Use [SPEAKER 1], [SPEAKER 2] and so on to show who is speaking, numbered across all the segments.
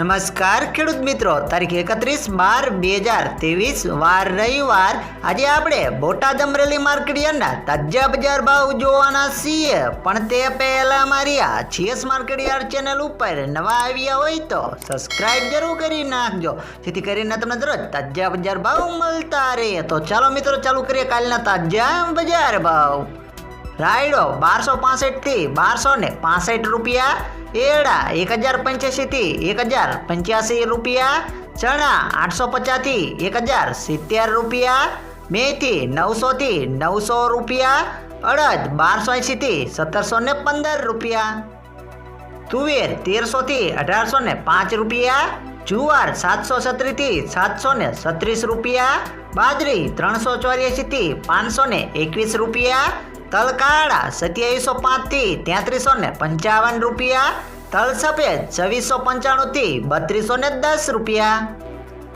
[SPEAKER 1] નમસ્કાર ખેડૂત મિત્રો, તારીખ 31/12/2023 વાર રવિવાર. આજે આપણે બોટાદ અમરેલી માર્કેટ યાર્ડના તાજા બજાર ભાવ જોવાના છીએ. પણ તે પહેલા મારી આ જીએસ માર્કેટ યાર્ડ ચેનલ ઉપર નવા આવ્યા હોય તો સબસ્ક્રાઇબ જરૂર કરી નાખજો, જેથી કરીને તમને દરરોજ તાજા બજાર ભાવ મળતા રહે. તો ચાલો મિત્રો, ચાલુ કરીએ કાલના તાજા બજાર ભાવ. રાયડો 1265 થી 1265 રૂપિયા, એડા 1085 થી 1085 રૂપિયા, ચણા 850 થી 1070 રૂપિયા, મેથી 900 થી 900 રૂપિયા, અડદ 1280 થી 1715 રૂપિયા, તુવેર 1300 થી 1805 રૂપિયા, જુવાર 736 થી 736 રૂપિયા, બાજરી 384 થી 521 રૂપિયા, તલ કાળા 2705 થી 3355 રૂપિયા, તલ સફેદ 2695 થી 3210 રૂપિયા,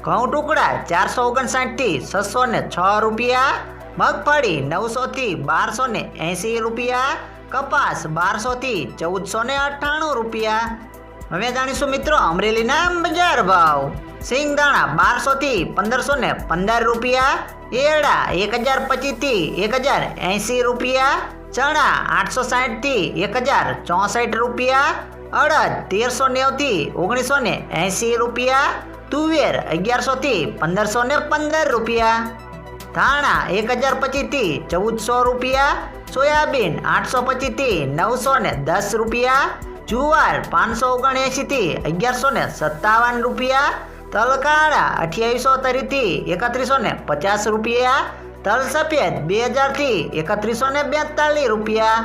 [SPEAKER 1] ઘઉં ટુકડા 459 થી 606 રૂપિયા, મગફળી 900 થી 1280 રૂપિયા, કપાસ 1200 થી 1498 રૂપિયા. હવે જાણીશું મિત્રો અમરેલીના બજાર ભાવ. સિંગદાણા 1200 થી 1515 રૂપિયા, એડા 1025 થી 1080 રૂપિયા, ચણા 860 થી 1064 રૂપિયા, અડદ 1390 થી 1980 રૂપિયા, તુવેર 1100 થી 1515 રૂપિયા, ધાણા 1025 થી 1400 રૂપિયા, સોયાબીન 825 થી 910 રૂપિયા, જુવાર 579 થી 1157 રૂપિયા, તલ કાળા 2830 થી 3150 રૂપિયા, તલ સફેદ 2000 થી 3142 રૂપિયા,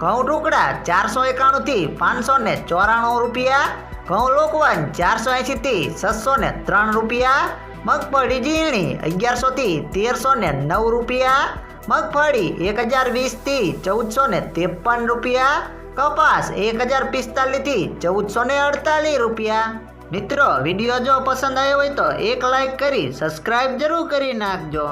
[SPEAKER 1] ઘઉં ટુકડા 491 થી 594 રૂપિયા, ઘઉં લોકવન 480 થી 603 રૂપિયા, મગફળી ઝીણી 1100 થી 1309 રૂપિયા, મગફળી 1020 થી 1453 રૂપિયા, કપાસ 1045 થી 1448 રૂપિયા. મિત્રો, વિડીયો જો પસંદ આવ્યો હોય તો એક લાઈક કરી સબસ્ક્રાઇબ જરૂર કરી નાખજો.